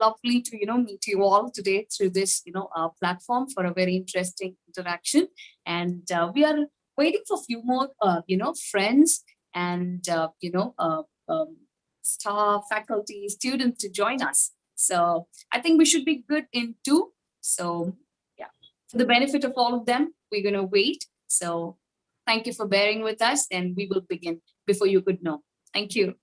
lovely to meet you all today through this platform for a very interesting interaction. And we are waiting for a few more friends and staff, faculty, students to join us. So I think we should be good in two. So yeah, for the benefit of all of them, we're going to wait. So thank you for bearing with us, and we will begin before you could know. Thank you.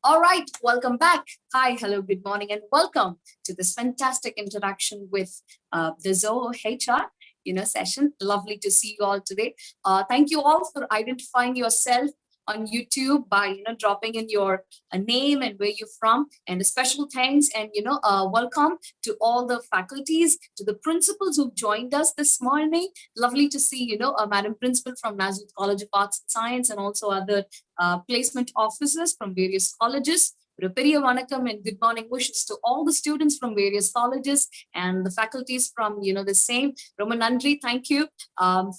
All right, welcome back. Hi, hello, good morning, and welcome to this fantastic interaction with the Zoho HR session. Lovely to see you all today. Thank you all for identifying yourself on YouTube by dropping in your name and where you're from, and a special thanks and welcome to all the faculties, to the principals who've joined us this morning. Lovely to see Madam Principal from Nazareth College of Arts and Science, and also other placement officers from various colleges. Periya Vanakkam and good morning wishes to all the students from various colleges and the faculties from the same. Roman Nandri, thank you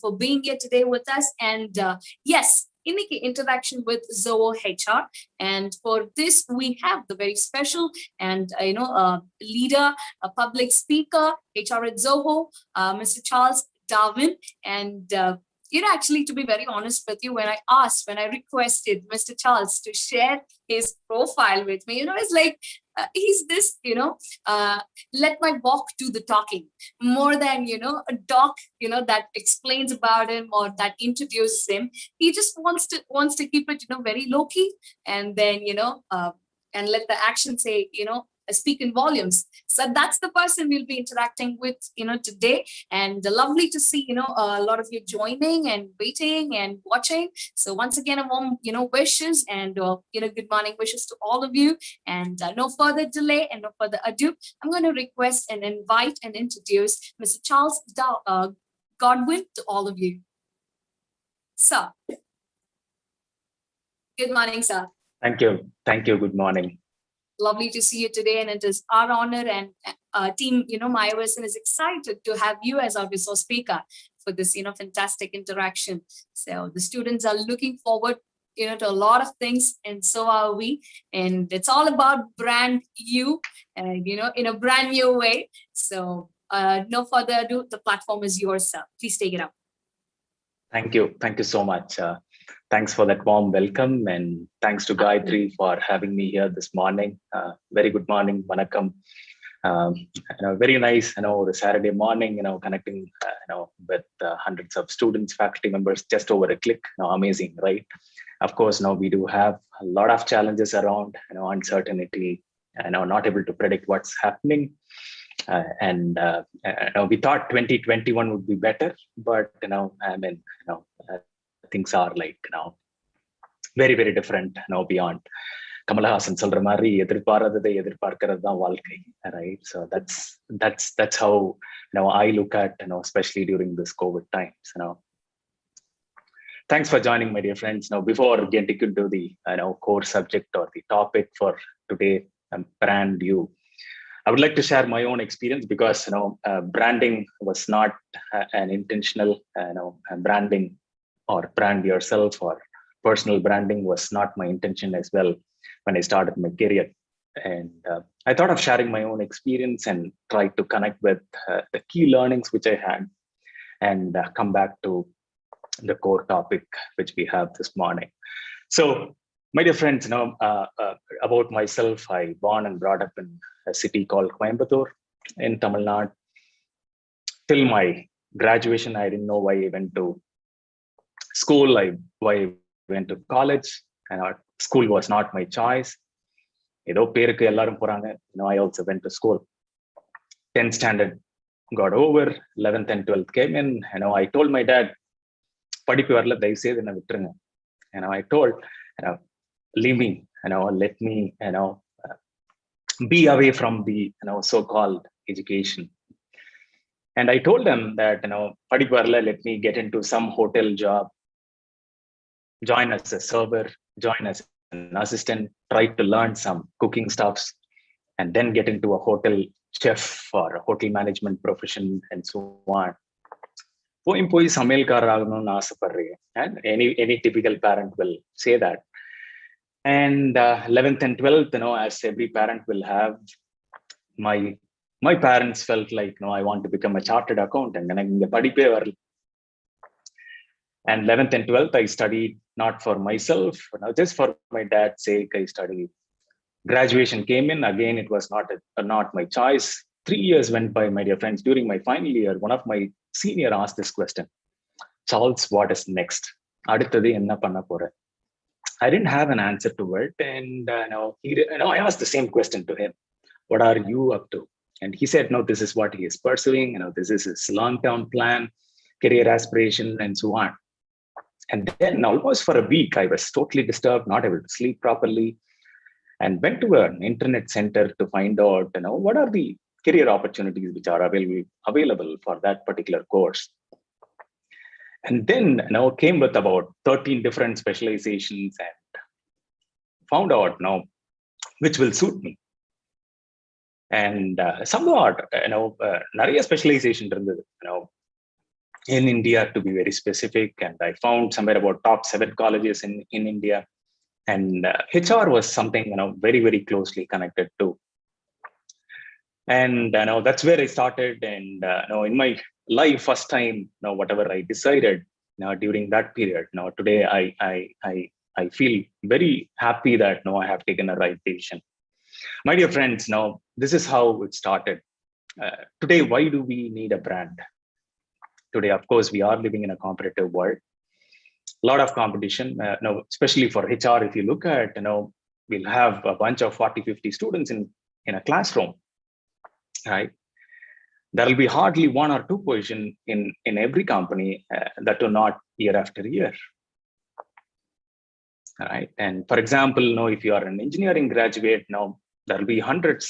for being here today with us. And yes, interaction with Zoho HR, and for this we have the very special and leader, a public speaker, HR at Zoho, Mr. Charles Darwin. And actually, to be very honest with you, when I requested Mr. Charles to share his profile with me, it's like he's this, let my walk do the talking, more than a doc, that explains about him or that introduces him. He just wants to keep it, very low key, and then and let the action say, speak in volumes. So that's the person we'll be interacting with, today. And lovely to see, a lot of you joining and waiting and watching. So once again, a warm, wishes and, good morning wishes to all of you. And no further delay and no further ado, I'm going to request and invite and introduce Mr. Charles Godwin to all of you. Sir. Good morning, sir. Thank you. Thank you. Good morning. Lovely to see you today, and it is our honor, and team, MyOSN is excited to have you as our resource speaker for this, fantastic interaction. So the students are looking forward, to a lot of things, and so are we. And it's all about brand you, in a brand new way. So no further ado, the platform is yours, sir. Please take it up. Thank you. Thank you so much. Thanks for that warm welcome, and thanks to Gayatri for having me here this morning. Very good morning, Vanakkam. Very nice, the Saturday morning, connecting, with hundreds of students, faculty members, just over a click. Amazing, right? Of course, now we do have a lot of challenges around, uncertainty, not able to predict what's happening. We thought 2021 would be better, but things are like very, very different beyond. Kamala Hassan சொல்ற மாதிரி எதிர்பாராததை எதிர்பார்க்கிறது தான் வாழ்க்கை, right? So that's how I look at especially during this COVID times. Thanks for joining, my dear friends. Now, before getting into the core subject or the topic for today, brand you, I would like to share my own experience, because branding was not an intentional branding or brand yourself or personal branding was not my intention as well when I started my career. And I thought of sharing my own experience and try to connect with the key learnings which I had and come back to the core topic which we have this morning. So, my dear friends, about myself, I born and brought up in a city called Coimbatore in Tamil Nadu. Till my graduation, I didn't know why I went to school, why I went to college. And school was not my choice. ஏதோ பேருக்கு எல்லாரும் போறாங்க. I also went to school. 10th standard got over, 11th and 12th came in. I told my dad, படிப்பு வரல, தயவு செய்து என்ன விட்டுருங்க. I told, leave me, let me, be away from the, so-called education. And I told them that, படிப்பு வரல, let me get into some hotel job, join as a server, join as an assistant, try to learn some cooking stuffs, and then get into a hotel chef or a hotel management profession and so on. போய் சமையல்காரர் ஆகணும்னு ஆசைப்படுறீங்க. And any typical parent will say that. And 11th and 12th, as every parent will have, my parents felt like, I want to become a chartered accountant. And இங்க படிப்பே வரல. And 11th and 12th, I studied not for myself, just for my dad's sake, I studied. Graduation came in, again, it was not my choice. 3 years went by, my dear friends. During my final year, one of my senior asked this question, Charles, what is next? அடுத்தது என்ன பண்ண போற? I didn't have an answer to it. And I asked the same question to him. What are you up to? And he said, no, this is what he is pursuing. This is his long-term plan, career aspiration, and so on. And then almost for a week, I was totally disturbed, not able to sleep properly, and went to an internet center to find out, what are the career opportunities which are available for that particular course. And then, came with about 13 different specializations and found out, which will suit me. And somewhat, நிறைய specialization இருந்தது, in India, to be very specific. And I found somewhere about top 7 colleges in India. And HR was something, very, very closely connected to. And that's where I started. And in my life, first time, whatever I decided during that period, today I feel very happy that I have taken a right decision. My dear friends, this is how it started. Today, why do we need a brand? Today, of course, we are living in a competitive world. A lot of competition, especially for HR. If you look at, we'll have a bunch of 40-50 students in a classroom, right? There will be hardly 1 or 2 positions in every company that are not year after year, right? And for example, if you are an engineering graduate, there will be hundreds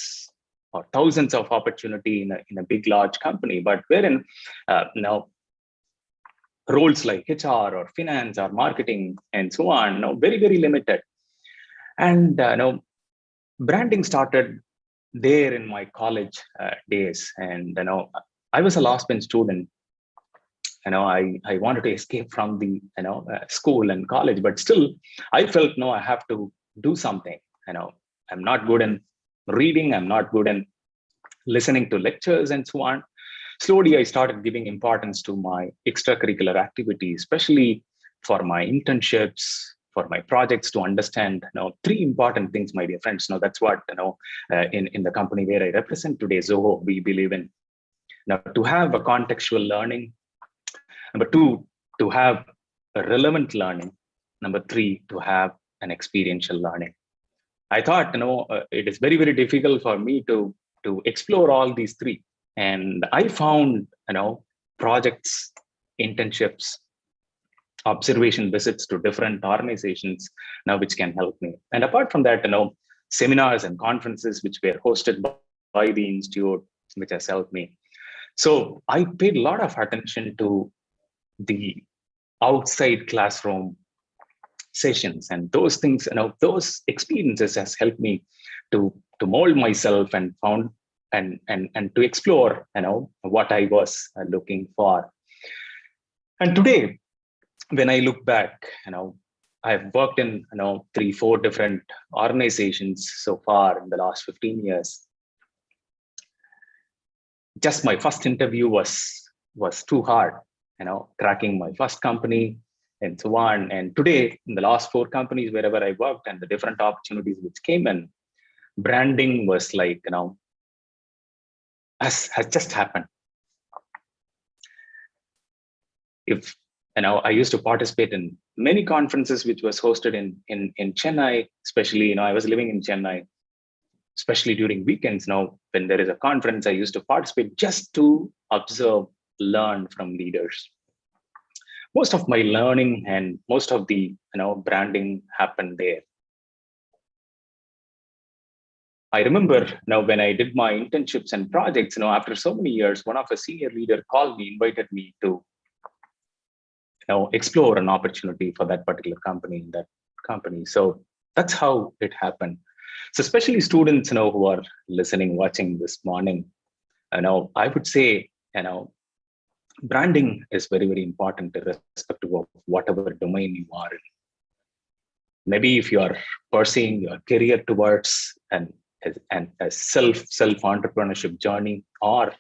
or thousands of opportunity in a big, large company, but wherein roles like HR or finance or marketing and so on, very, very limited. And branding started there in my college days. And I was a last bench student. I wanted to escape from the school and college, but still I felt I have to do something. I'm not good in reading, I'm not good in listening to lectures and so on. Slowly, I started giving importance to my extracurricular activities, especially for my internships, for my projects, to understand 3 important things, my dear friends. That's what in the company where I represent today, Zoho, we believe in. Now, to have a contextual learning. Number 2, to have a relevant learning. Number 3, to have an experiential learning. I thought it is very, very difficult for me to explore all these 3. And I found, projects, internships, observation visits to different organizations which can help me. And apart from that, seminars and conferences which were hosted by the institute, which has helped me. So I paid a lot of attention to the outside classroom sessions, and those things, those experiences has helped me to mold myself and found and to explore, what I was looking for. And today, when I look back, I've worked in 3, 4 different organizations so far in the last 15 years. Just my first interview was too hard, cracking my first company and so on. And today, in the last 4 companies wherever I worked and the different opportunities which came in, branding was like, has just happened. If I used to participate in many conferences which was hosted in Chennai, especially, I was living in Chennai, especially during weekends. Now, when there is a conference, I used to participate just to observe, learn from leaders. Most of my learning and most of the branding happened there. I remember now when I did my internships and projects, after so many years, one of a senior leader called me, invited me to explore an opportunity for that particular company in that company. So that's how it happened. So especially students, who are listening, watching this morning, I would say, branding is very, very important irrespective of whatever domain you are in. Maybe if you are pursuing your career towards a self entrepreneurship journey, or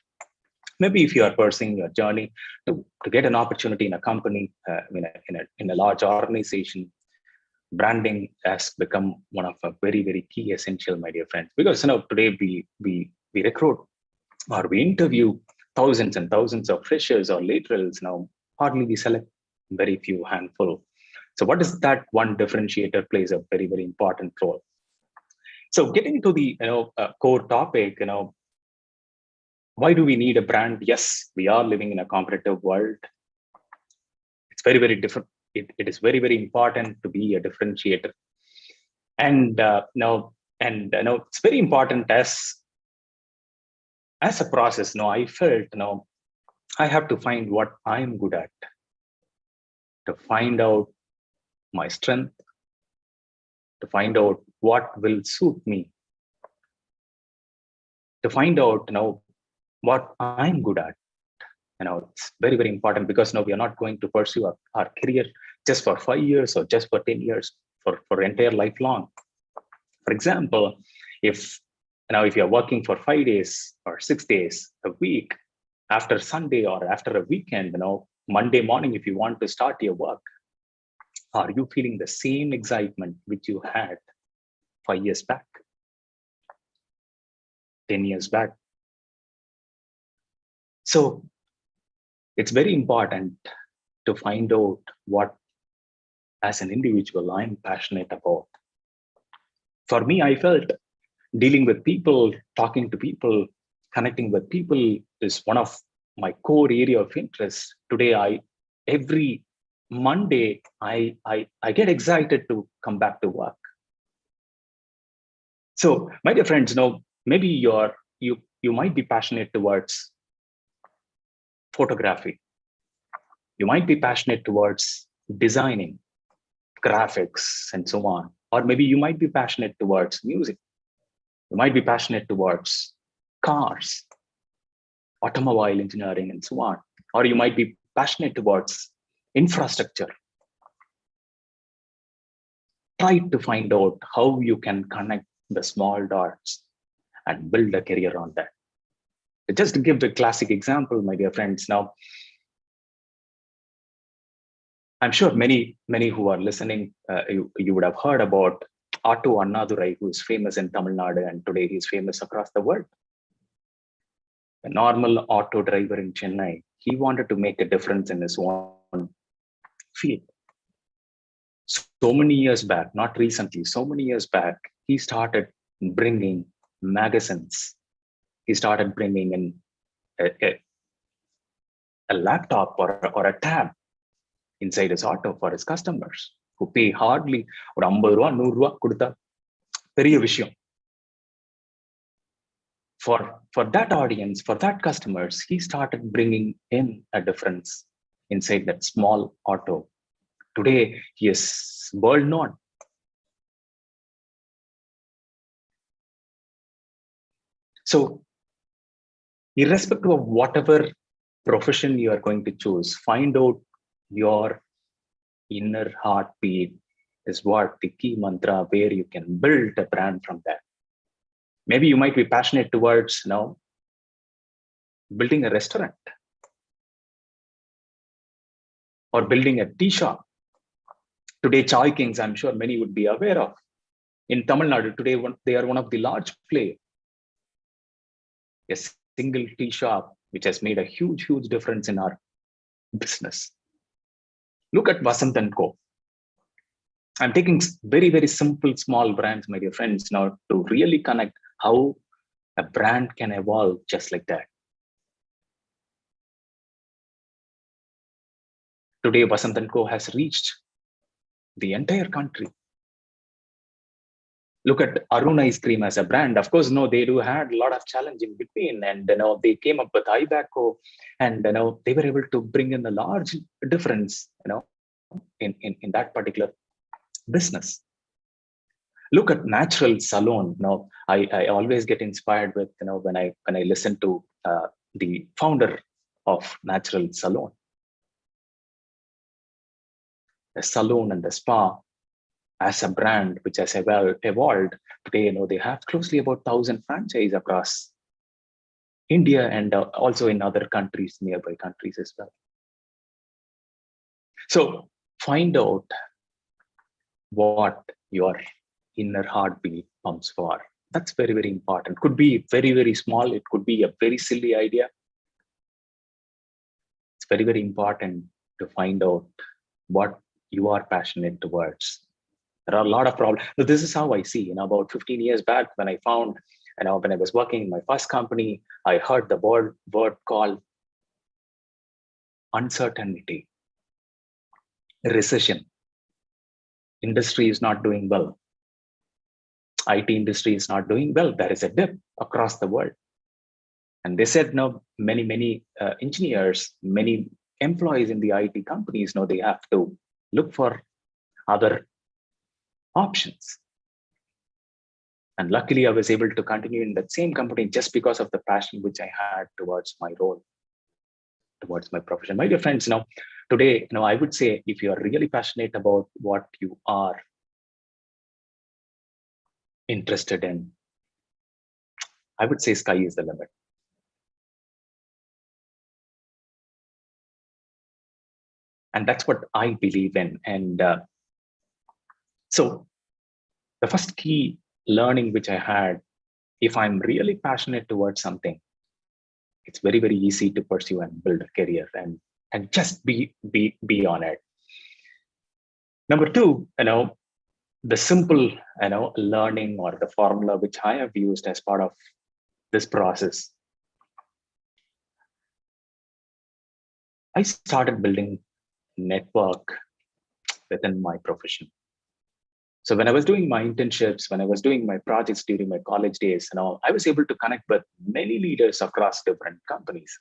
maybe if you are pursuing your journey to get an opportunity in a company, in a large organization, branding has become one of a very, very key essential, my dear friends. Because today we recruit or we interview thousands and thousands of freshers or laterals. Now hardly we select very few handful. So what is that one differentiator plays a very, very important role. So getting to the core topic, why do we need a brand? Yes, we are living in a competitive world. It's very, very different. It is very, very important to be a differentiator. And it's very important as a process. I felt I have to find what I'm good at, to find out my strength, to find out what will suit me, to find out what I'm good at. It's very, very important because we are not going to pursue our career just for 5 years or just for 10 years, for entire lifelong. For example, if you're working for 5 days or 6 days a week, after Sunday or after a weekend, Monday morning, if you want to start your work, are you feeling the same excitement which you had 5 years back, 10 years back? So it's very important to find out what, as an individual, I'm passionate about. For me, I felt dealing with people, talking to people, connecting with people is one of my core area of interest. Today, every Monday, I get excited to come back to work. So, my dear friends, maybe you might be passionate towards photography. You might be passionate towards designing, graphics, and so on. Or maybe you might be passionate towards music. You might be passionate towards cars, automobile engineering, and so on. Or you might be passionate towards infrastructure. Try to find out how you can connect the small dots and build a career on that. Just to give the classic example, my dear friends, now, I'm sure many who are listening, you would have heard about Otto Annadurai, who is famous in Tamil Nadu, and today he's famous across the world. A normal auto driver in Chennai, he wanted to make a difference in his own field. So many years back, not recently, so many years back, he started bringing magazines. He started bringing in a laptop or a tab inside his auto for his customers who pay hardly or 50 ரூபா 100 ரூபா கொடுத்தா பெரிய விஷயம். For that audience, for that customers, he started bringing in a difference inside that small auto. Today, he is world known. So, irrespective of whatever profession you are going to choose, find out your inner heartbeat is what the key mantra where you can build a brand from that. Maybe you might be passionate towards, building a restaurant or building a tea shop. Today, Chai Kings, I'm sure many would be aware of. In Tamil Nadu, today, they are one of the large players. A single tea shop, which has made a huge difference in our business. Look at Vasant & Co. I'm taking very simple, small brands, my dear friends, now to really connect how a brand can evolve just like that. Today, Vasant & Co. has reached the entire country. Look at Arun Ice Cream as a brand. Of course, they do had a lot of challenge in between, and they came up with iBacco, and they were able to bring in a large difference, in that particular business. Look at Natural Salon. I always get inspired with when I listen to the founder of Natural Salon. The salon and the spa as a brand which has evolved today, they have closely about 1,000 franchise across India and also in other countries, nearby countries as well. So find out what your inner heartbeat pumps for. That's very important. Could be very small. It could be a very silly idea. It's very important to find out what you are passionate towards. There are a lot of problems. So this is how I see. About 15 years back, when I found, when I was working in my first company, I heard the word called uncertainty, recession. Industry is not doing well. IT industry is not doing well. There is a dip across the world. And they said, many engineers, many employees in the IT companies, they have to look for other options. And luckily, I was able to continue in that same company just because of the passion which I had towards my role, towards my profession. My dear friends, today, I would say if you are really passionate about what you are interested in, I would say sky is the limit. And that's what I believe in. And so the first key learning which I had, if I'm really passionate towards something, it's very easy to pursue and build a career and just be on it. Number two, the simple, learning or the formula which I have used as part of this process. I started building network within my profession. So when I was doing my internships, when I was doing my projects during my college days, I was able to connect with many leaders across different companies.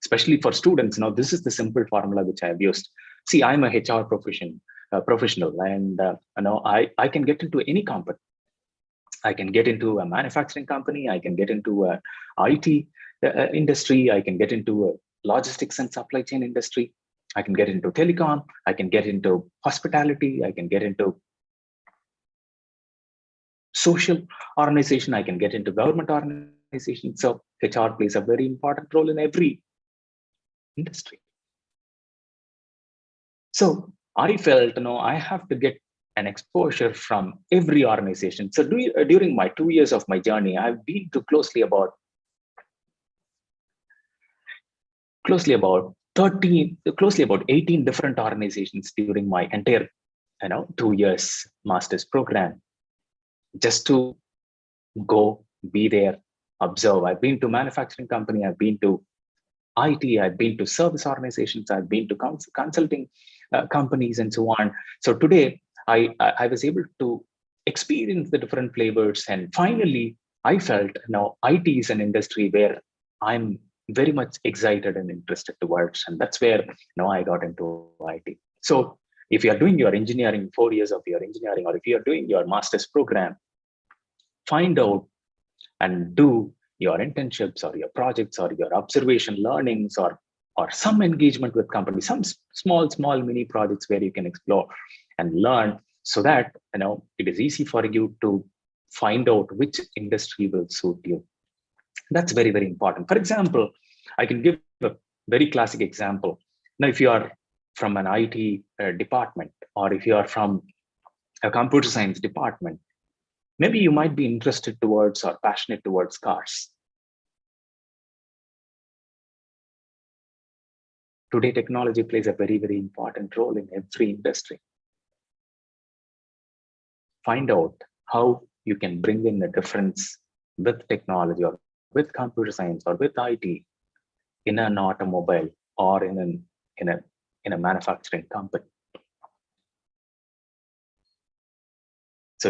Especially for students, this is the simple formula which I have used. See, I'm a HR professional, and I can get into any company. I can get into a manufacturing company. I can get into a IT industry. I can get into a logistics and supply chain industry. I can get into telecom. I can get into hospitality. I can get into social organization. I can get into government organization. So HR plays a very important role in every industry. So I felt, I have to get an exposure from every organization. So during my 2 years of my journey, I've been to closely about 18 different organizations during my entire 2 years master's program, just to go, be there, observe. I've been to manufacturing company, I've been to IT, I've been to service organizations, I've been to consulting companies and so on. So today I was able to experience the different flavors, and finally I felt IT is an industry where I'm very much excited and interested towards, and that's where I got into IT. So if you are doing your engineering, 4 years of your engineering, or if you are doing your master's program, find out and do your internships or your projects or your observation learnings or or some engagement with companies, some small mini projects where you can explore and learn, so that it is easy for you to find out which industry will suit you. That's very, very important. For example, I can give a very classic example. Now, if you are from an IT department, or if you are from a computer science department, maybe you might be interested towards or passionate towards cars. Today, technology plays a very, very important role in every industry. Find out how you can bring in a difference with technology, or with computer science, or with IT in an automobile, or in a manufacturing company. So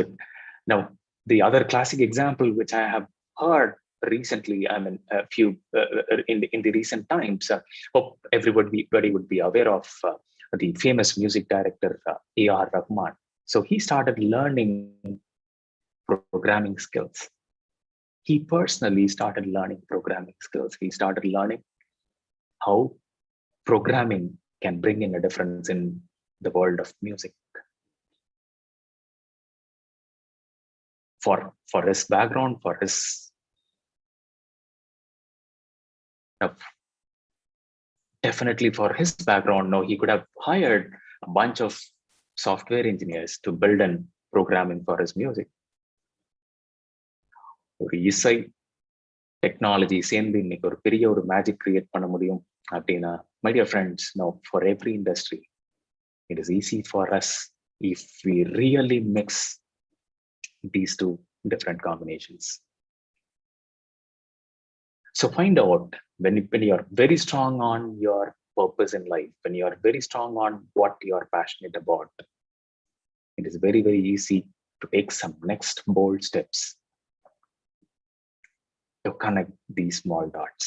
now, the other classic example which I have heard recently, I mean, a few in the recent times, hope everybody would be aware of the famous music director A.R. Rahman. So he started learning programming skills. He personally started learning programming skills. He started learning how programming can bring in a difference in the world of music. For his background, for his definitely for his background, no, he could have hired a bunch of software engineers to build and programming for his music. ஒரு இசை technology சேர்ந்து இன்னைக்கு ஒரு பெரிய ஒரு magic create பண்ண முடியும் அப்படின்னா, my dear friends, no, for every industry, it is easy for us if we really mix these two different combinations. So find out when you're very strong on your purpose in life, when you're very strong on what you're passionate about, it is very, very easy to take some next bold steps to connect these small dots.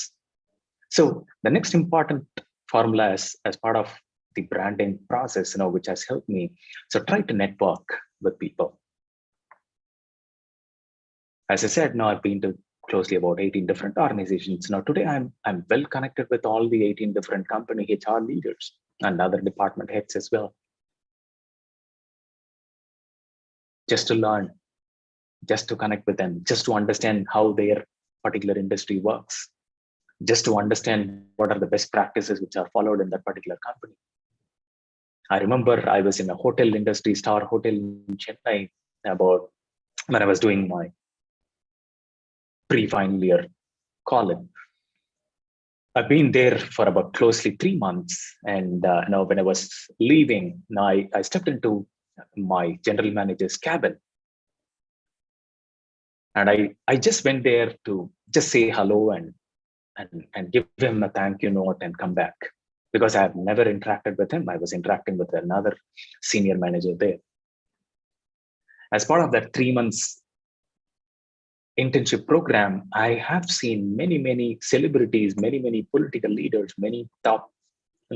So the next important formula as part of the branding process, which has helped me. So try to network with people. As I said, now I've been to closely about 18 different organizations. Now today I'm well connected with all the 18 different company HR leaders and other department heads as well. Just to learn, just to connect with them, just to understand how their particular industry works, just to understand what are the best practices which are followed in that particular company. I remember I was in a hotel industry, Star Hotel in Chennai, about when I was doing my pre-final year college. I've been there for about closely 3 months, and now when I was leaving, now I stepped into my general manager's cabin, and I just went there to just say hello and give him a thank you note and come back, because I have never interacted with him. I was interacting with another senior manager there. As part of that 3 months internship program, I have seen many celebrities, many political leaders, many top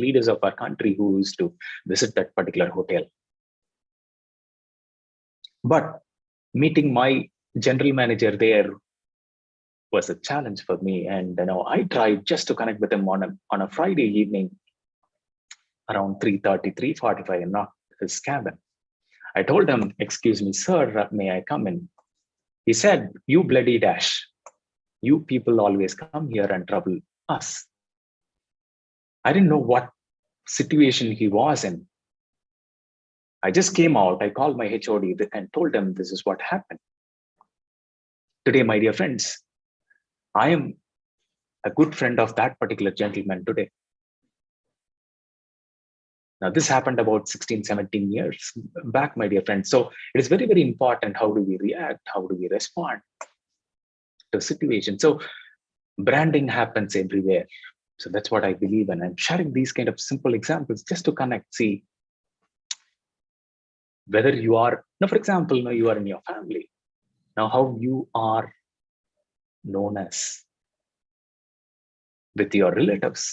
leaders of our country who used to visit that particular hotel. But meeting my general manager there was a challenge for me, and I tried just to connect with him on a Friday evening around 3:30, 3:45, and knocked his cabin. I told him, "Excuse me, sir, may I come in?" He said, "You bloody dash. You people always come here and trouble us." I didn't know what situation he was in. I just came out, I called my HOD and told him this is what happened. Today, my dear friends, I am a good friend of that particular gentleman today. Now, this happened about 16, 17 years back, my dear friends. So it is very, very important. How do we react? How do we respond to situations? So branding happens everywhere. So that's what I believe in. I'm sharing these kind of simple examples just to connect. See, whether you are, now, for example, now you are in your family. Now, how you are known as with your relatives,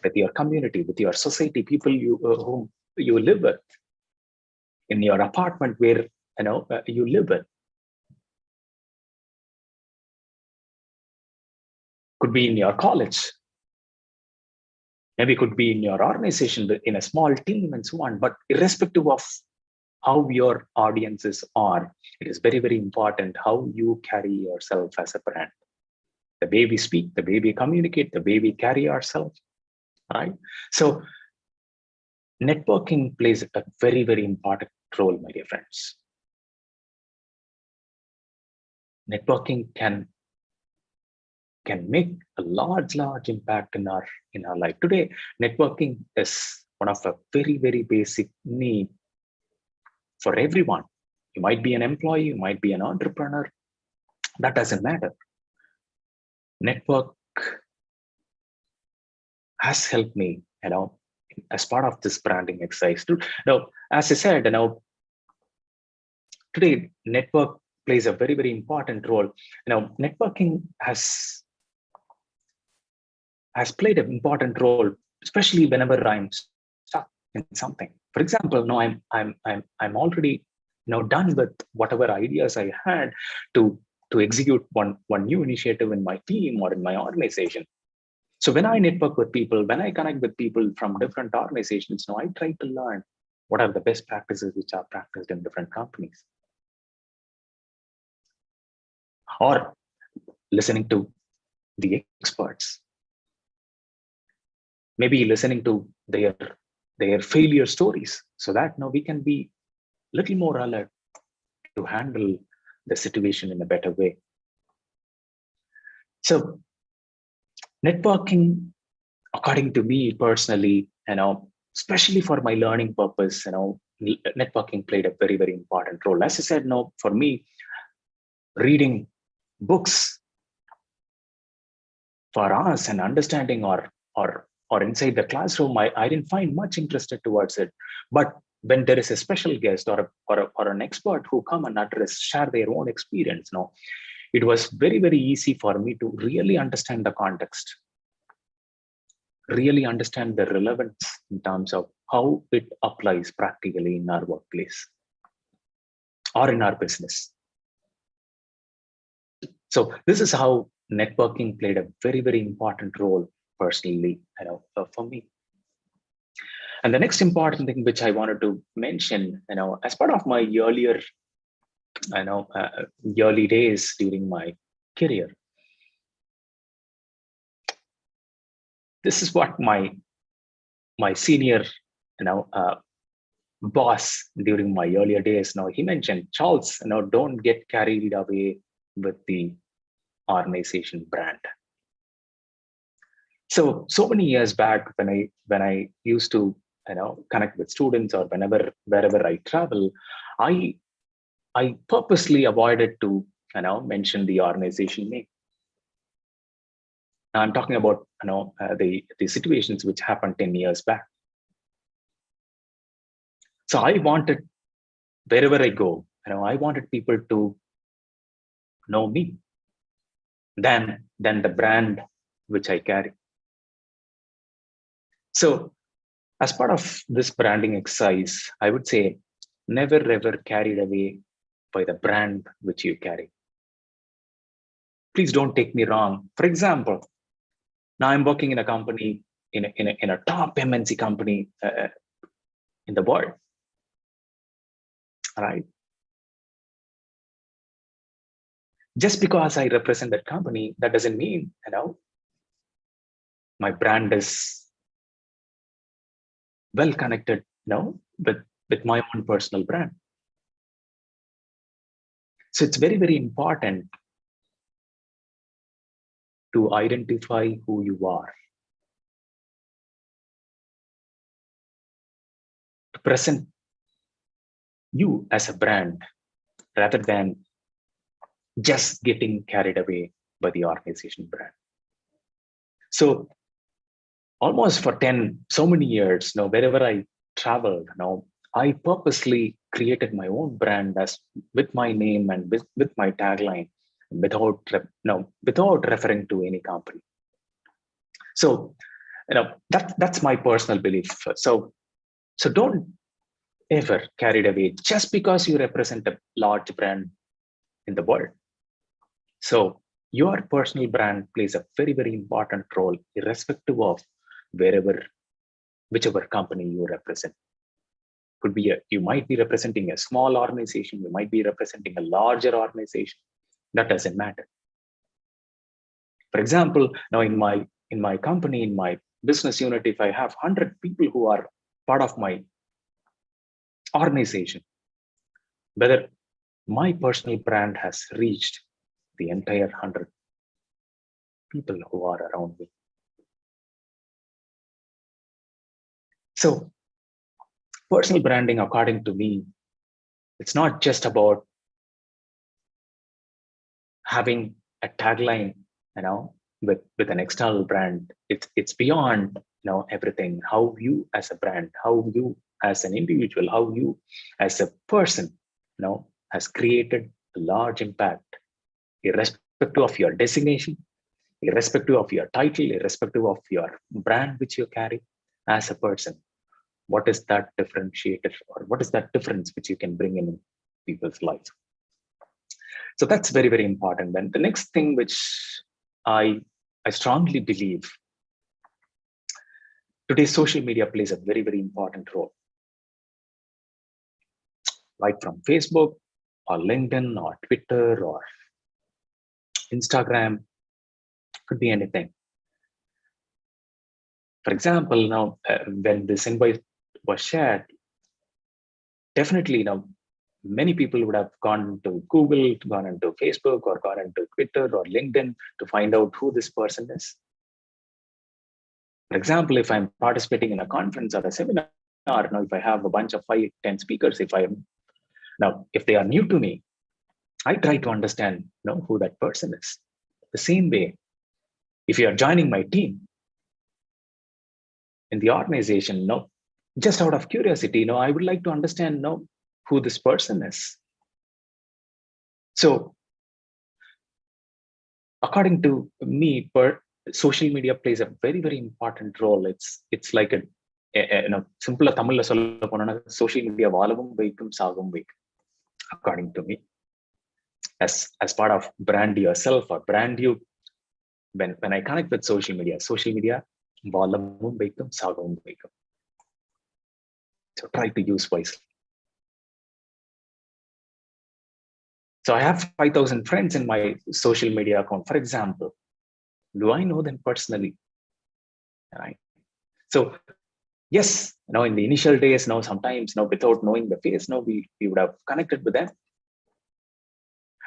with your community, with your society, people whom you live with, in your apartment where you live with. Could be in your college, Maybe it could be in your organization, in a small team and so on. But irrespective of how your audiences are, it is very, very important how you carry yourself as a brand. The way we speak, the way we communicate, the way we carry ourselves, right? So networking plays a very, very important role, my dear friends. Networking can make a large impact in our life. Today, networking is one of a very, very basic need for everyone. You might be an employee, you might be an entrepreneur, that doesn't matter. Network has helped me, as part of this branding exercise. Now, as I said, today network plays a very, very important role. Networking has played an important role, especially whenever I'm stuck in something. For example, no, I'm already done with whatever ideas I had to execute one new initiative in my team or in my organization. So when I network with people, when I connect with people from different organizations, I try to learn what are the best practices which are practiced in different companies, or listening to the experts, maybe listening to their failure stories, so that now we can be little more alert to handle the situation in a better way. So networking, according to me personally, especially for my learning purpose, networking played a very, very important role. As I said, for me, reading books for hours and understanding or inside the classroom, I didn't find much interested towards it. But when there is a special guest or an expert who come and share their own experience, it was very, very easy for me to really understand the context, really understand the relevance in terms of how it applies practically in our workplace or in our business. So this is how networking played a very, very important role personally, for me. And the next important thing which I wanted to mention, as part of my early days during my career, this is what my senior, boss during my earlier days, he mentioned, Charles, don't get carried away with the organization brand. So many years back, when I used to connect with students, or wherever I travel, I purposely avoided to mention the organization name. Now, I'm talking about the situations which happened 10 years back. So I wanted, wherever I go, I wanted people to know me than the brand which I carry. So as part of this branding exercise, I would say never ever carried away by the brand which you carry. Please don't take me wrong. For example, now I'm working in a company, in a top MNC company in the world. All right. Just because I represent that company, that doesn't mean my brand is well connected, with my own personal brand. So it's very, very important to identify who you are, to present you as a brand, rather than just getting carried away by the organization brand. So almost for so many years, wherever I traveled, I purposely created my own brand with my name and with my tagline, without referring to any company. So that's my personal belief. So don't ever carried away just because you represent a large brand in the world. So your personal brand plays a very, very important role, irrespective of whichever company you represent. Could be you might be representing a small organization, you might be representing a larger organization. That doesn't matter. For example, now in my company, in my business unit, if I have 100 people who are part of my organization, whether my personal brand has reached the entire 100 people who are around me. So personal branding, according to me, it's not just about having a tagline, with an external brand. It's beyond, everything. How you as a brand, how you as an individual, how you as a person, has created a large impact, irrespective of your designation, irrespective of your title, irrespective of your brand which you carry as a person. What is that differentiator, or what is that difference which you can bring in people's lives? So that's very, very important. And the next thing which I strongly believe, today social media plays a very, very important role. Right from Facebook or LinkedIn or Twitter or Instagram, could be anything. For example, now when this invite was shared, definitely many people would have gone to Google, gone into Facebook, or gone into Twitter or LinkedIn to find out who this person is. For example, if I'm participating in a conference or a seminar, if I have a bunch of 5, 10 speakers, if they are new to me, I try to understand who that person is. The same way, if you are joining my team in the organization, just out of curiosity, I would like to understand who this person is. So according to me, social media plays a very, very important role. It's like a simple Tamil social media valavum vaikum sagum vaikum, according to me. As part of brand yourself or brand you, when I connect with social media valavum vaikum sagum vaikum. So try to use wisely. So I have 5,000 friends in my social media account, for example. Do I know them personally? Right. So yes, in the initial days, sometimes, without knowing the face, we would have connected with them.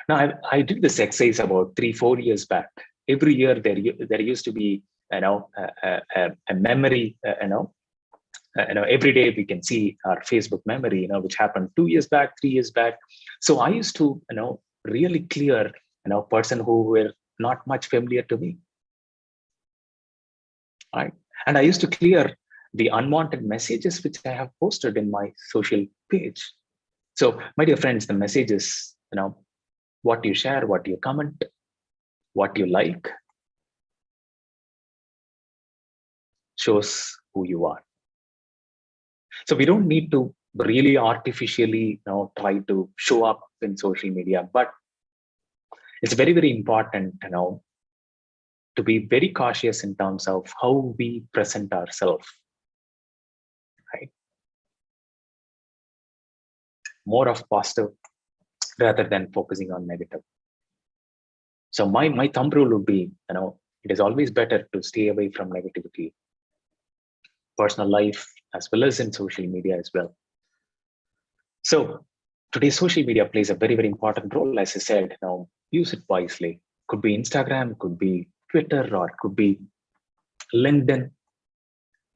Now, I did this exercise about 3-4 years back. Every year there used to be, a memory, every day we can see our Facebook memory, which happened 2 years back, 3 years back. So I used to, really clear, person who were not much familiar to me. Right. And I used to clear the unwanted messages which I have posted in my social page. So, my dear friends, the messages, what you share, what you comment, what you like, shows who you are. So we don't need to really artificially, try to show up in social media, but it's very, very important, to be very cautious in terms of how we present ourselves. Right? More of positive rather than focusing on negative. So my thumb rule would be, it is always better to stay away from negativity, personal life, as well as in social media as well. So today, social media plays a very, very important role. As I said, use it wisely. Could be Instagram, could be Twitter, or could be LinkedIn.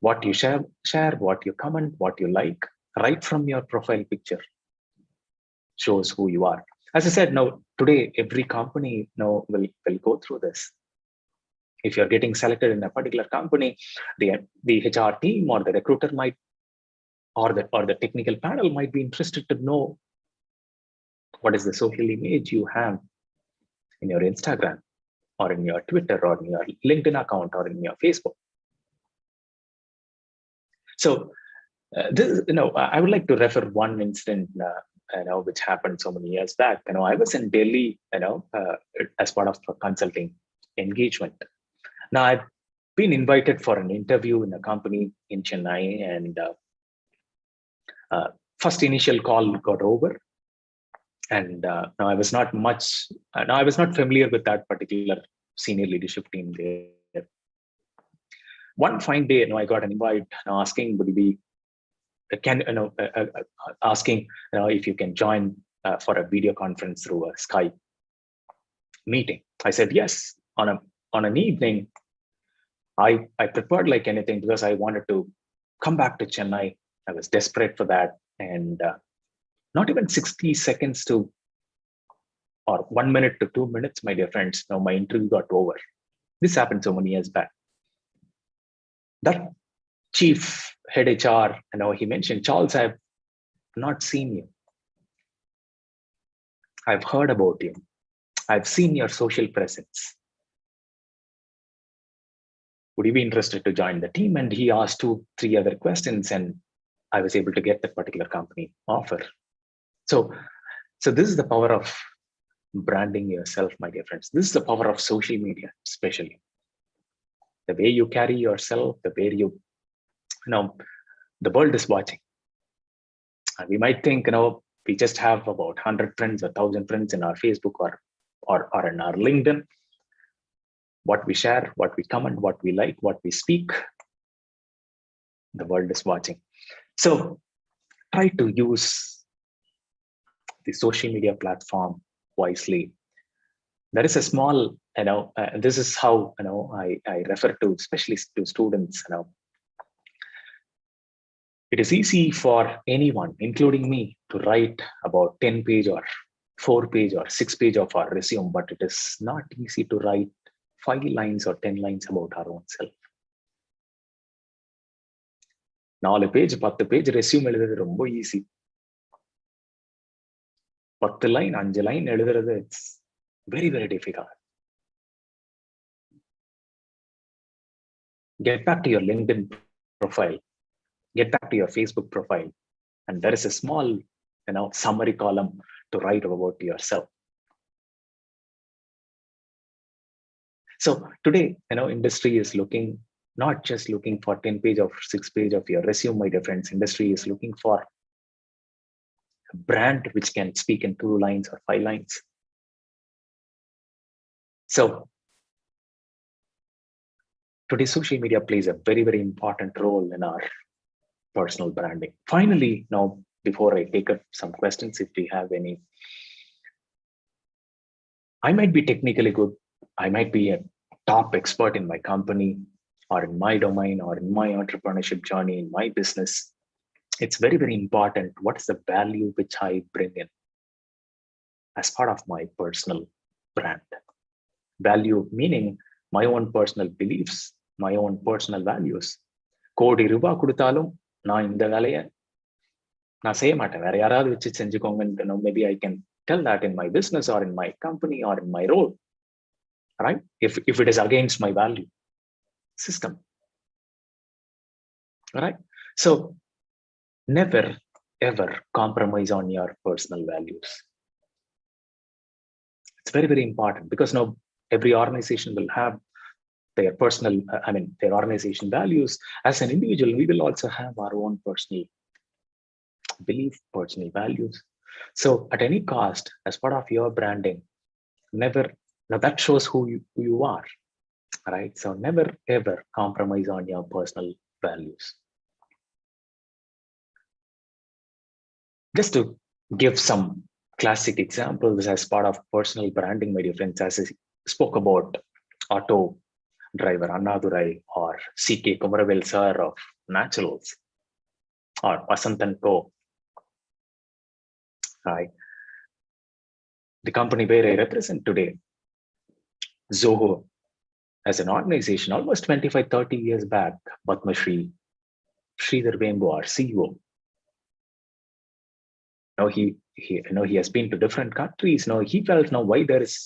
What you share, what you comment, what you like, right from your profile picture shows who you are. As I said, today every company will go through this. If you're getting selected in a particular company, the HR team or the recruiter might, or the technical panel might be interested to know what is the social image you have in your Instagram or in your Twitter or in your LinkedIn account or in your Facebook. So this, I would like to refer one incident, which happened so many years back. I was in Delhi, as part of a consulting engagement. Now, I've been invited for an interview in a company in Chennai, and first initial call got over, and now I was not much. Now I was not familiar with that particular senior leadership team there. One fine day, I got an invite asking, would you be asking if you can join for a video conference through a Skype meeting. I said yes. On an evening, I prepared like anything because I wanted to come back to Chennai. I was desperate for that, and not even 60 seconds to or 1 minute to 2 minutes, my dear friends. Now my interview got over. This happened so many years back. That chief head HR, he mentioned, Charles, I've not seen you. I've heard about you. I've seen your social presence. Would you be interested to join the team? And he asked 2-3 other questions, and I was able to get that particular company offer. So this is the power of branding yourself, my dear friends. This is the power of social media, especially. The way you carry yourself, the way the world is watching. And we might think, we just have about 100 friends or 1,000 friends in our Facebook or in our LinkedIn. What we share, what we comment, what we like, what we speak, the world is watching. So try to use the social media platform wisely. There is a small, this is how, I refer to, especially to students, it is easy for anyone, including me, to write about 10-page or 4-page or 6-page of our resume, but it is not easy to write 5 lines or 10 lines about our own self. 4 page, 10 page resume எழுதுறது ரொம்ப easy. 10 line, 5 line எழுதுறது, it's very, very difficult. Get back to your LinkedIn profile. Get back to your Facebook profile. And there is a small, summary column to write about yourself. So today, industry is not just looking for 10-page or 6-page of your resume, my dear friends. Industry is looking for a brand which can speak in 2 lines or 5 lines. So today, social media plays a very, very important role in our personal branding. Finally, now, before I take up some questions, if we have any, I might be technically good. I might be a top expert in my company or in my domain or in my entrepreneurship journey, in my business. It's very, very important. What is the value which I bring in as part of my personal brand? Value meaning my own personal beliefs, my own personal values. கோடி ரூபாய் கொடுத்தாலும் நான் இந்த வேலையை நான் செய்ய மாட்டேன், வேற யாராவது வச்சு செஞ்சுக்கோங்க. Maybe I can tell that in my business or in my company or in my role, right? If it is against my value system, right? So never ever compromise on your personal values. It's very, very important, because now every organization will have their personal, their organization values. As an individual, we will also have our own personal belief, personal values. So at any cost, as part of your branding, now that shows who you are, right? So never ever compromise on your personal values. Just to give some classic examples as part of personal branding, my dear friends, as I spoke about auto driver Annadurai or C.K. Kumaravel sir of Naturals or Vasanth & Co. Right? The company where I represent today, Zoho, as an organization, almost 25-30 years back, Padma Shri, Sridhar Vembu, our CEO. Now he has been to different countries. Now he felt why there is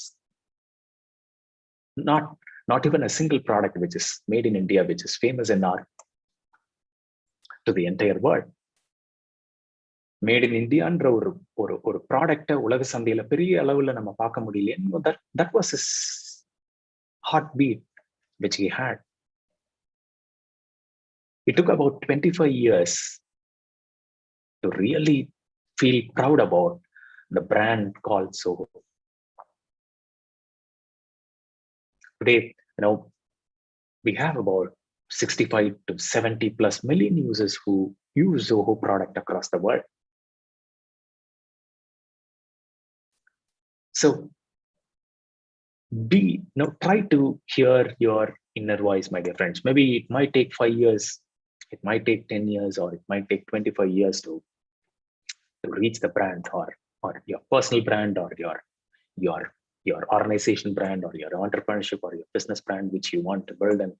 not even a single product which is made in India, which is famous to the entire world. Made in India என்ற ஒரு ப்ராடக்டை உலக சந்தையில பெரிய அளவுல நம்ம பார்க்க முடியல. That was his heartbeat which he had. It took about 25 years to really feel proud about the brand called Zoho. Today, we have about 65 to 70 plus million users who use Zoho product across the world. So try to hear your inner voice, my dear friends. Maybe it might take 5 years, it might take 10 years, or it might take 25 years to reach the brand, or your personal brand, or your your organization brand, or your entrepreneurship, or your business brand which you want to build. And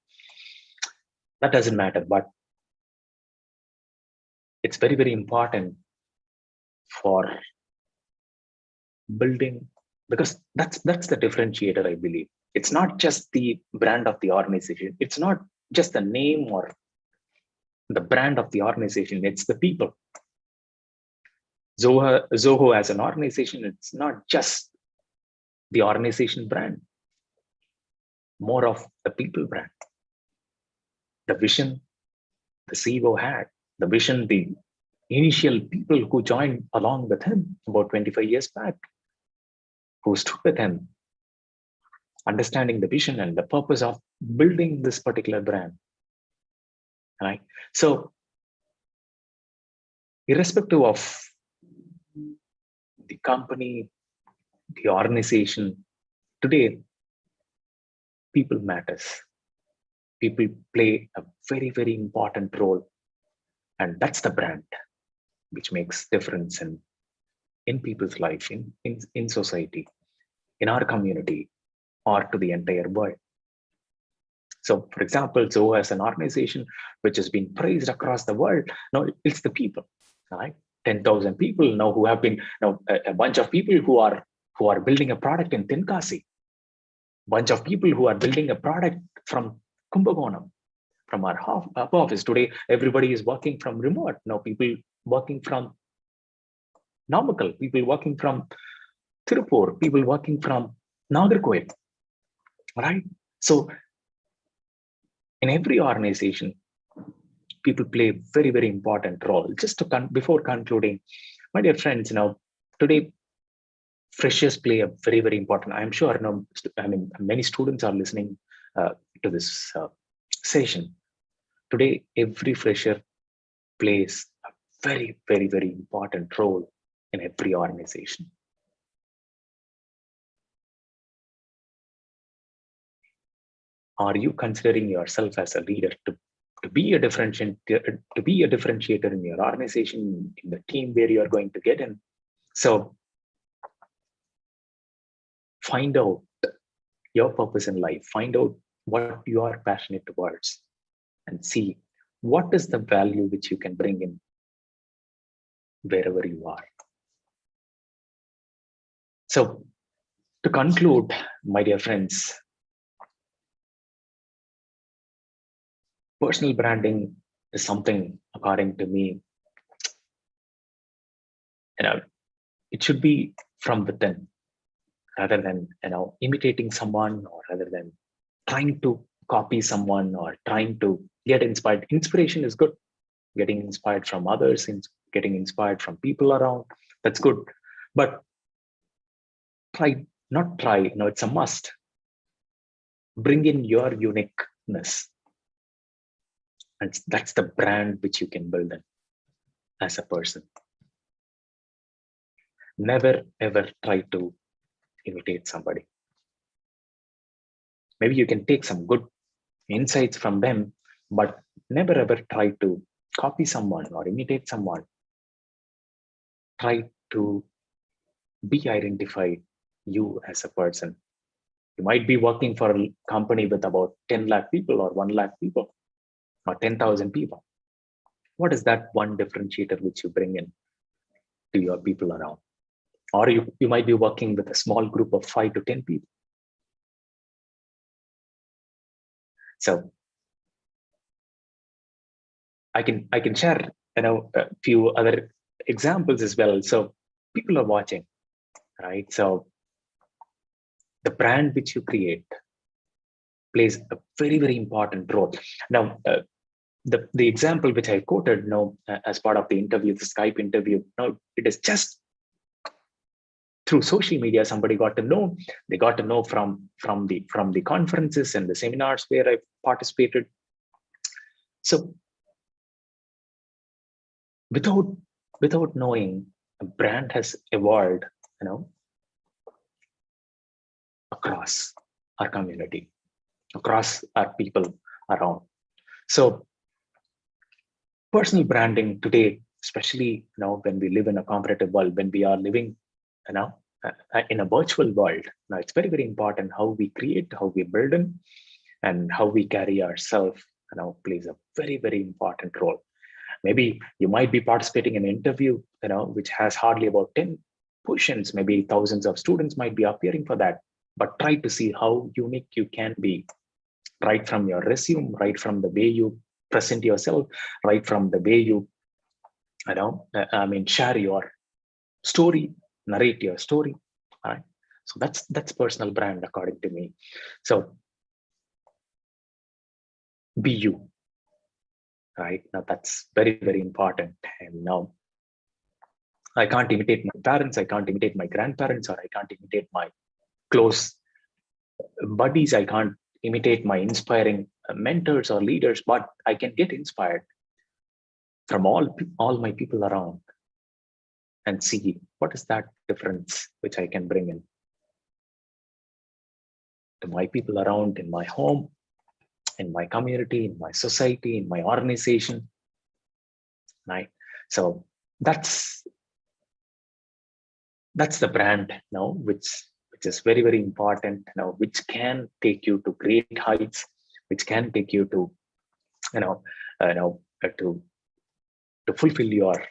that doesn't matter, but it's very, very important for building, because that's the differentiator, I believe. It's not just the brand of the organization, it's not just the name or the brand of the organization, it's the people. Zoho as an organization, it's not just the organization brand, more of the people brand. The vision the CEO had, the vision the initial people who joined along with him about 25 years back, who stood with him, understanding the vision and the purpose of building this particular brand. Right? So, irrespective of the company, the organization, today, people matters. People play a very, very important role. And that's the brand which makes difference in people's life, in society, in our community, or to the entire world. So, for example, Zoho as an organization which has been praised across the world, no, it's the people, right? 10,000 people now who have been a bunch of people who are building a product in Tenkasi, bunch of people who are building a product from Kumbakonam, from our office. Today, everybody is working from remote. Now, people working from Namakkal, people working from Tirupur, people working from Nagarkoil, right? So, in every organization, people play a very, very important role. Just to before concluding, my dear friends, today freshers play a very, very important. I'm sure, many students are listening to this session. Today, every fresher plays a very, very, very important role in every organization. Are you considering yourself as a leader to be a differentiator in your organization, in the team where you are going to get in? So find out your purpose in life, find out what you are passionate towards, and see what is the value which you can bring in wherever you are. So to conclude, my dear friends, personal branding is something, according to me, it should be from within, rather than imitating someone, or rather than trying to copy someone, or trying to get inspired. Inspiration is good. Getting inspired from others, getting inspired from people around, that's good. But it's a must. Bring in your uniqueness. And that's the brand which you can build in as a person. Never ever try to imitate somebody. Maybe you can take some good insights from them, but never ever try to copy someone or imitate someone. Try to be identified, you as a person. You might be working for a company with about 10 lakh people, or 1 lakh people, or 10,000 people. What is that one differentiator which you bring in to your people around? Or you might be working with a small group of 5 to 10 people. So I can share a few other examples as well. So people are watching, right? So the brand which you create plays a very, very important role. Now, the example which I quoted, as part of the interview, the Skype interview, it is just through social media. Somebody got to know. They got to know from the conferences and the seminars where I participated. So without knowing, a brand has evolved, across our community, across our people around. So personal branding today, especially when we live in a competitive world, when we are living, in a virtual world, now it's very, very important how we create, how we build them, and how we carry ourselves. Plays a very, very important role. Maybe you might be participating in an interview, which has hardly about 10 positions. Maybe thousands of students might be appearing for that. But try to see how unique you can be, right from your resume, right from the way you present yourself, right from the way you, share your story, narrate your story. All right. So that's personal brand according to me. So be you. Right now, that's very, very important. And now I can't imitate my parents, I can't imitate my grandparents, or I can't imitate my close buddies. I can't imitate my inspiring mentors or leaders, but I can get inspired from all my people around and see what is that difference which I can bring in to my people around, in my home, in my community, in my society, in my organization. Right. So that's the brand now, which is very, very important now, which can take you to great heights, which can take you to to fulfill your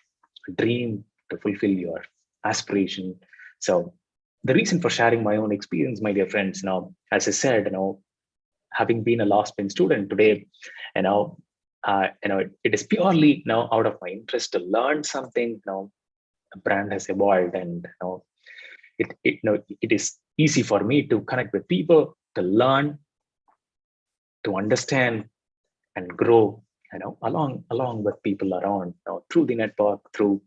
dream, to fulfill your aspiration. So the reason for sharing my own experience, my dear friends, now, as I said, having been a last bench student today, it is purely now out of my interest to learn something. A brand has evolved, and it is easy for me to connect with people, to learn, to understand, and grow, along with people around, through the network, through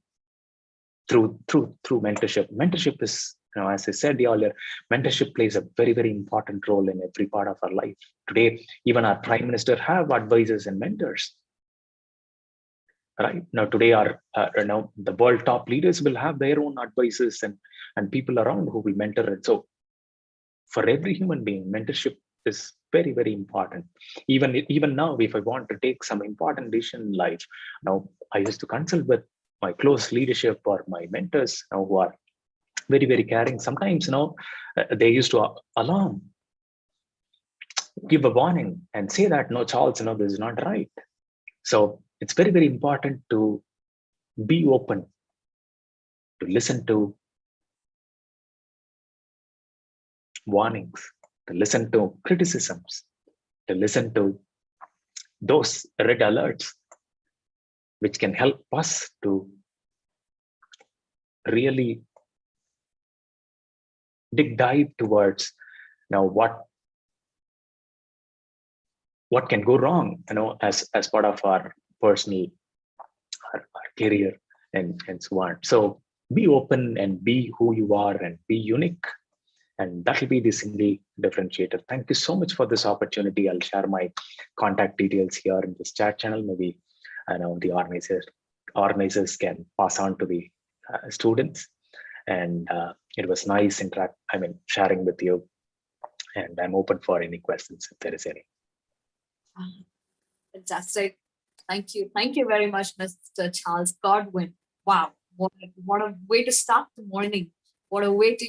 mentorship. Mentorship is, as I said earlier, mentorship plays a very, very important role in every part of our life. Today, even our prime minister have advisors and mentors. Right now, today, the world top leaders will have their own advisors and people around who will mentor it. So, for every human being, mentorship is very, very important. Even now, if I want to take some important decision in life, now I used to consult with my close leadership or my mentors, who are very, very caring. Sometimes, they used to alarm, give a warning, and say that, no, Charles, this is not right. So it's very, very important to be open, to listen to warnings, to listen to criticisms, to listen to those red alerts, which can help us to really dive towards now what can go wrong, as part of our personal, our career, and so on. So be open and be who you are and be unique. And that will be the single differentiator. Thank you so much for this opportunity. I'll share my contact details here in this chat channel. Maybe the organizers can pass on to the students. And it was nice sharing with you. And I'm open for any questions if there is any. Fantastic. Thank you. Thank you very much, Mr. Charles Godwin. Wow. What a way to start the morning. What a way to,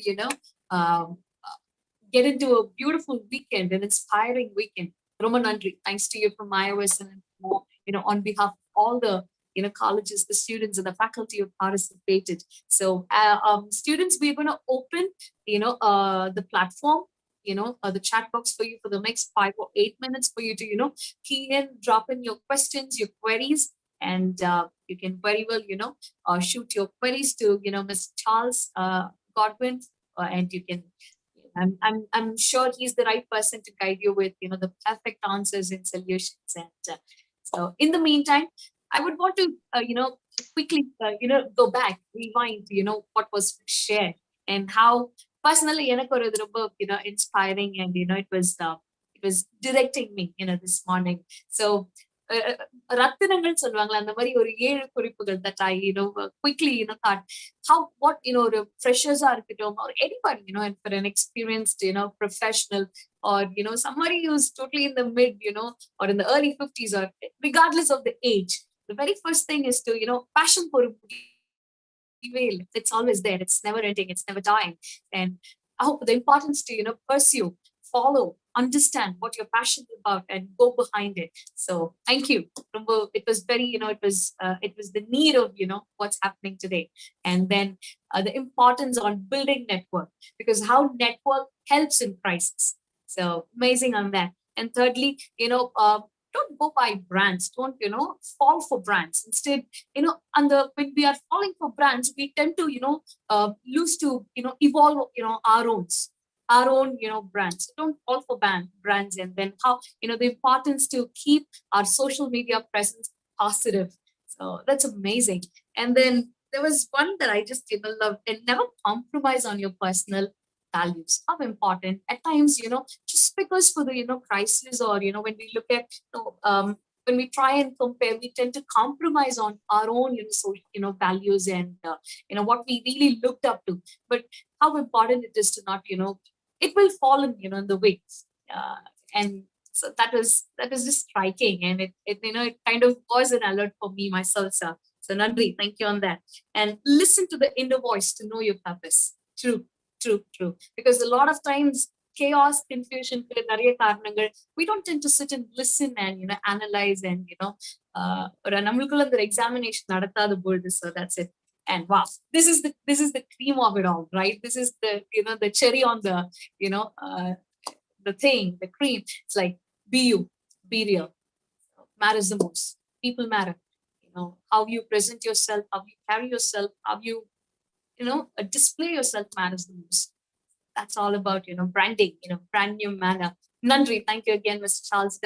get into a beautiful weekend, an inspiring weekend. Roman Nandri, thanks to you from iOS and more, on behalf of all the colleges, the students and the faculty who participated. So students, we're going to open, the platform, the chat box for you for the next 5 or 8 minutes for you to, key in, drop in your questions, your queries, and you can very well, shoot your queries to, Mr. Charles Godwin, and you can. I'm sure he's the right person to guide you with, the perfect answers and solutions. And So in the meantime, I would want to, quickly, go back, rewind, what was shared and how personally, inspiring and, it was directing me, this morning. So, ரத்தினங்கள் சொல்லுவாங்களா அந்த மாதிரி ஒரு 7 குறிப்புகள் that I quickly thought how what ஒரு freshers இருக்கட்டும் or anybody and for an experienced professional or somebody who's totally in the mid or in the early 50s or regardless of the age, the very first thing is to passion for it's always there, it's never ending, it's never dying. And I hope the importance to pursue, follow, understand what you're passionate about and go behind it. So thank you. It was very it was the need of what's happening today. And then the importance on building network, because how network helps in crisis. So amazing on that. And thirdly, don't go by brands, don't fall for brands. Instead, when we are falling for brands, we tend to lose to evolve our own brands. So don't fall for brands. And then how the importance to keep our social media presence positive. So that's amazing. And then there was one that I just loved, and never compromise on your personal values. How important at times, just because for the crisis, or when we look at when we try and compare, we tend to compromise on our own values and what we really looked up to. But how important it is to not it will fall in in the way. And so that was just striking, and it kind of was an alert for me myself, sir. So Nandri, thank you on that. And listen to the inner voice to know your purpose. True. Because a lot of times chaos, confusion, we don't tend to sit and listen and analyze and ஒரு நம்மளுக்குள்ள அந்த examination நடத்தாத பொழுது. So that's it. And wow, this is the cream of it all, right? This is the the cherry on the the thing, the cream. It's like, be you, be real, matters the most. People matter. How you present yourself, how you carry yourself, how you display yourself matters the most. That's all about branding, brand new manner. Nandri, thank you again, Mr. Charles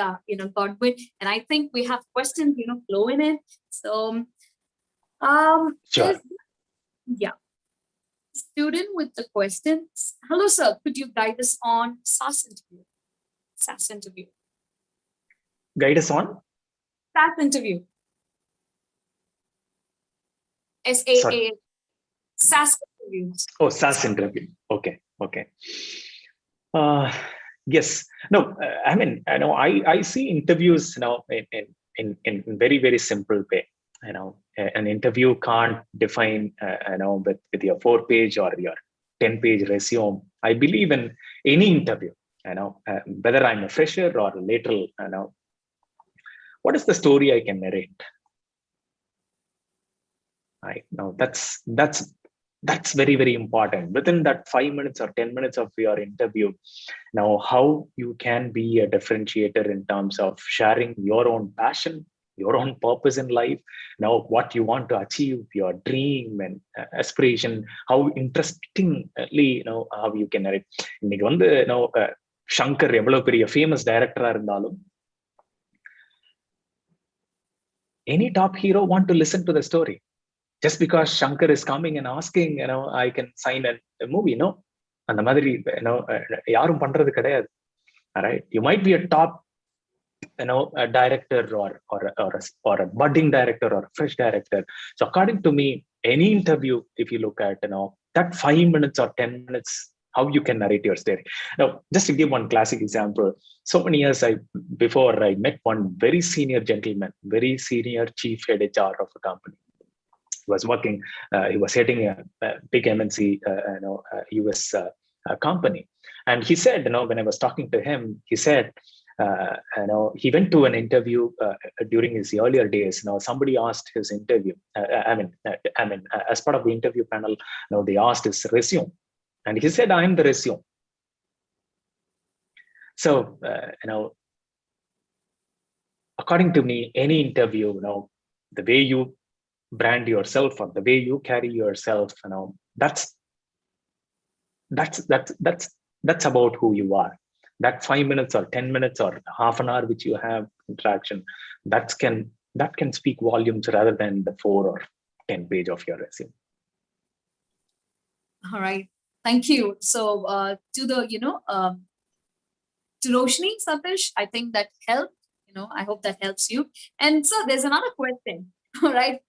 Godwin. And I think we have questions flowing in. So Sure. yeah, student with the questions. Hello, sir. Could you guide us on SAS interview? SAS interview. Guide us on? SAS interview. SAA. SAS interviews. Oh, SAS interview. Okay. Yes. No, I mean, I see interviews in very, very simple way. An interview can't define with your 4-page or your 10-page resume. I believe in any interview, whether I'm a fresher or a lateral, what is the story I can narrate? Right now, that's very, very important. Within that 5 minutes or 10 minutes of your interview, now how you can be a differentiator in terms of sharing your own passion, your own purpose in life, now what you want to achieve, your dream and aspiration, how interestingly how you can narrate. இன்னைக்கு வந்து சங்கர் எவ்வளவு பெரிய famous டைரக்டரா இருந்தாலும், any top hero want to listen to the story. Just because Shankar is coming and asking, I can sign a movie, no? And the madri, yarum pandrathu kedayadu. All right, you might be a top, a director or a budding director or a fresh director. So according to me, any interview, if you look at that 5 minutes or 10 minutes, how you can narrate your story. Now, just to give one classic example, so many years before I met one very senior gentleman, very senior chief head HR of a company. Was working, he was heading a big MNC, US company. And he said, when I was talking to him, he said, he went to an interview during his earlier days. Somebody asked his interview. As part of the interview panel, they asked his resume, and he said, "I am the resume." So, according to me, any interview, the way you brand yourself or the way you carry yourself, that's about who you are. that 5 minutes or 10 minutes or half an hour which you have interaction, that can speak volumes rather than the 4 or 10 page of your resume. All right. Thank you. So to the, to Roshni, Satish, I think that helped. I hope that helps you. And so there's another question, all right?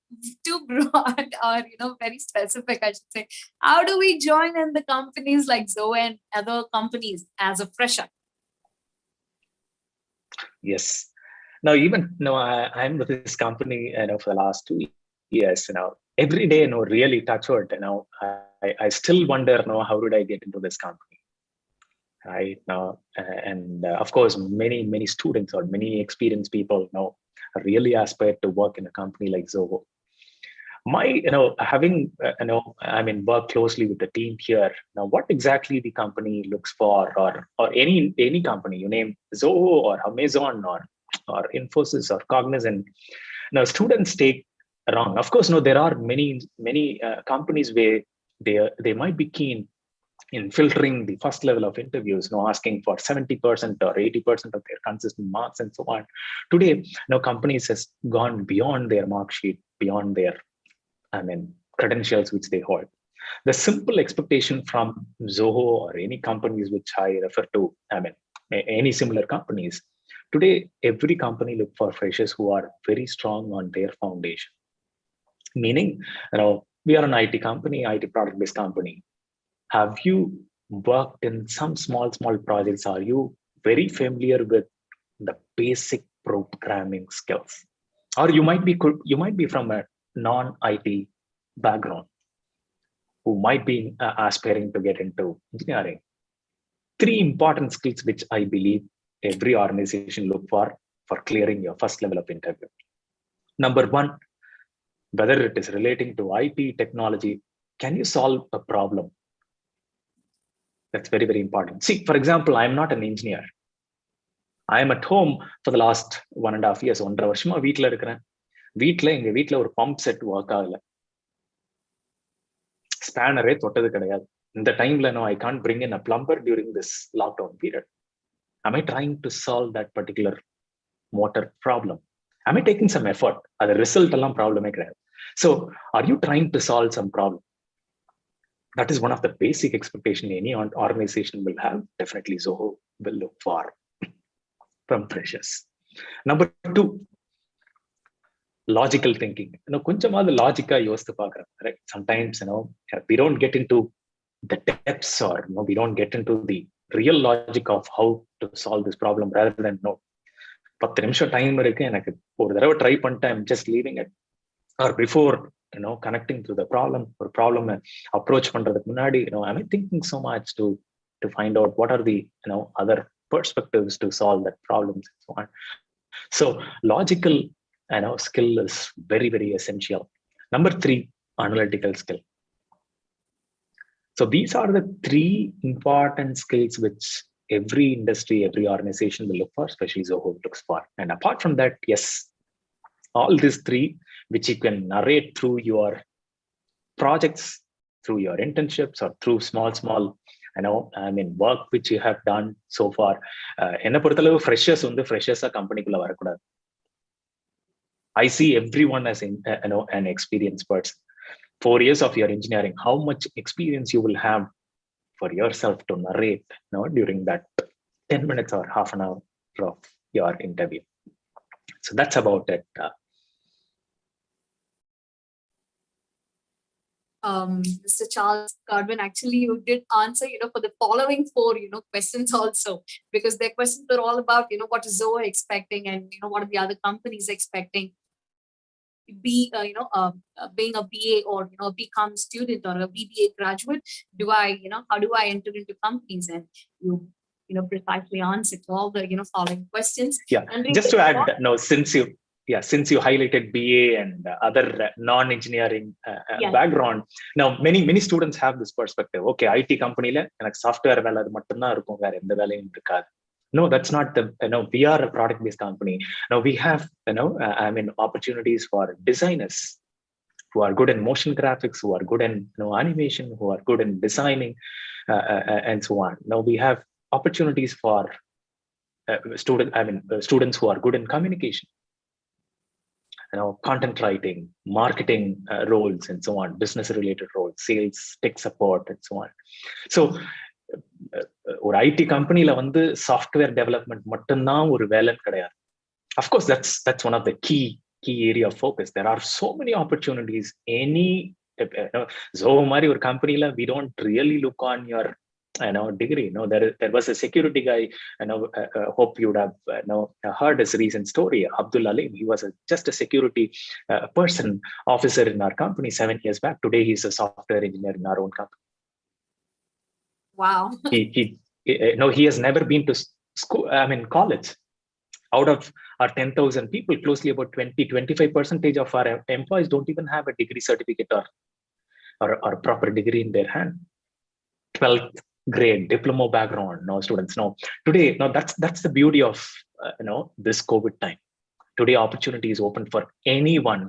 Too broad or, very specific, I should say. How do we join in the companies like Zoho and other companies as a fresher? Yes. Now, even I'm with this company, for the last 2 years, every day, really touch wood, I still wonder, how did I get into this company? Right now, and of course, many students or many experienced people really aspire to work in a company like Zoho. My, having, work closely with the team here. Now, what exactly the company looks for, or any company, you name Zoho or Amazon or Infosys or Cognizant. Now, students take wrong. Of course, there are many companies where they might be keen in filtering the first level of interviews, asking for 70% or 80% of their consistent marks and so on. Today, companies has gone beyond their mark sheet, beyond their credentials which they hold. The simple expectation from Zoho or any companies which I refer to, any similar companies, today every company look for freshers who are very strong on their foundation. Meaning, we are an IT company, IT product-based company. Have you worked in some small projects? Are you very familiar with the basic programming skills? Or you might be from a non-IT background who might be aspiring to get into engineering. 3 important skills which I believe every organization look for clearing your first level of interview. Number 1, whether it is relating to IT technology, can you solve a problem? That's very, very important. See, for example, I'm not an engineer. I am at home for the last 1.5 years, 1.5 வருஷமா வீட்டுல இருக்கிறேன். எங்க வீட்டுல ஒரு pump set work ஆகல, ஸ்பேனரே தொட்டது கிடையாது. இந்த டைம்ல I can't bring in a plumber during this lockdown period. Am I trying to solve that particular motor problem? Am I taking some effort? The result எல்லாம் ப்ராப்ளமே கிடையாது. So, are you trying to solve some problem? That is one of the basic expectation any organization will have. Definitely Zoho will look for from freshers. Number 2, logical thinking. கொஞ்சமாவது லாஜிக்கா யோசித்து பார்க்கிறேன். Right? Sometimes we don't get into the depths, or we don't get into the real logic of how to solve this problem. Rather than 10 நிமிஷம் time இருக்கு, எனக்கு ஒரு தடவை try பண்ணிட்டேன், I'm just leaving it. Or before connecting to the problem or problem approach பண்றதுக்கு முன்னாடி am I thinking so much to find out what are the other perspectives to solve that problems and so on. So logical skill is very, very essential. Number 3, analytical skill. So these are the 3 important skills which every industry, every organization will look for, especially Zoho looks for. And apart from that, yes, all these 3 which you can narrate through your projects, through your internships, or through small work which you have done so far. என்ன பொறுத்தளவு freshers கம்பெனிக்குள்ள வரக்கூடாது. I see everyone as an experienced person. 4 years of your engineering, how much experience you will have for yourself to narrate during that 10 minutes or half an hour of your interview. So that's about it. Mr. Charles Godwin, actually you did answer, for the following 4, questions also, because their questions were all about, what is Zoho expecting, and, what are the other companies expecting. Being a BA or, a BCom student or a BBA graduate, how do I enter into companies? And you, precisely answered all the, following questions. Yeah, and just to add, since you highlighted BA and other non-engineering background, now many students have this perspective. Okay, IT company la enak software வேலை அது மட்டும் தான் இருக்கும், வேற எந்த வேலையும் இருக்காது. No, that's not the, we are a product-based company. Now we have, opportunities for designers who are good in motion graphics, who are good in animation, who are good in designing, and so on. Now we have opportunities for students who are good in communication, content writing, marketing roles, and so on, business related roles, sales, tech support, and so on. So ஒரு ID கம்பெனில வந்து software development மட்டும்தான் ஒரு வேலைன்னு கிடையாது. Of course that's one of the key area of focus. There are so many opportunities. Any Zoho மாதிரி ஒரு கம்பெனில we don't really look on your degree. There was a security guy. Hope you would have heard his recent story. Abdul Alim. He was just a security officer in our company 7 years back. Today he's a software engineer in our own company. Wow. He has never been to school. College. Out of our 10,000 people, closely about 20-25% of our employees don't even have a degree certificate or proper degree in their hand. 12th grade diploma background, no students. No, today, no, that's the beauty of this COVID time. Today, opportunity is open for anyone.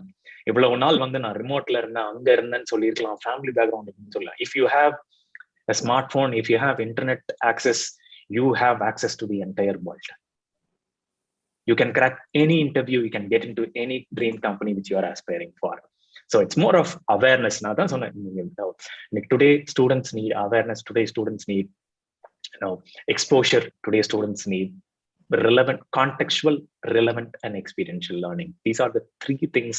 இவ்வளவு நாள் வந்து நான் ரிமோட்ல இருந்தேன், அங்க இருந்தேன்னு சொல்லியிருக்கலாம், family background சொல்லலாம். If you have a smartphone, if you have internet access, you have access to the entire world. You can crack any interview, you can get into any dream company which you are aspiring for. So it's more of awareness. Today students need awareness. Today students need exposure. Today students need relevant, contextual, relevant, and experiential learning. These are the three things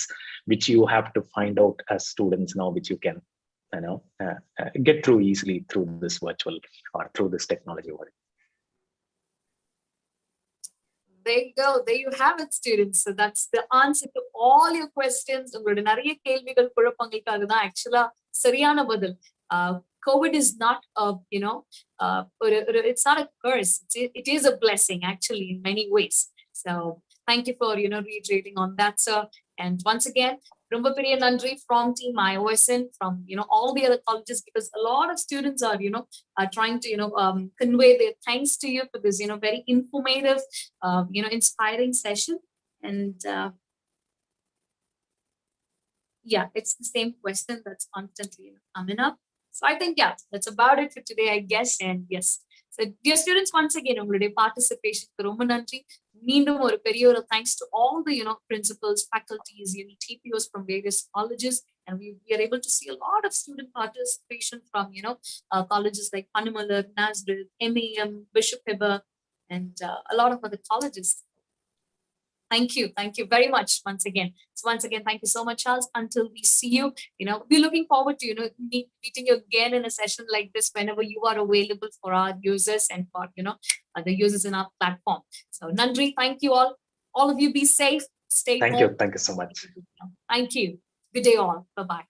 which you have to find out as students now, which you can get through easily through this virtual or through this technology world. There you go. There you have it, students. So that's the answer to all your questions. உங்களோட நிறைய கேள்விகள் குழப்பங்களுக்காக தான் ஆக்சுவலா சரியான பதில். COVID is not it's not a curse. It is a blessing actually in many ways. So thank you for reiterating on that, sir. And once again, ரொம்ப பெரிய நன்றி from team IOSN, from all the other colleges, because a lot of students are are trying to convey their thanks to you for this very informative inspiring session. And yeah, it's the same question that's constantly coming up. So I think that's about it for today, I guess. And yes, so dear students, once again உங்களுடைய participation ரொம்ப நன்றி. மீண்டும் ஒரு பெரிய ஒரு thanks to all the principals, faculties, TPOs from various colleges, and we are able to see a lot of student participation from colleges like Panamalur, Nazareth, MAM, Bishop Heber, and a lot of other colleges. Thank you very much once again. So once again, thank you so much, Charles. Until we see you, we're looking forward to meeting you again in a session like this whenever you are available for our users and for the users in our platform. So Nandri, thank you all of you. Be safe, stay home. Thank you so much. Thank you. Good day all. Bye bye.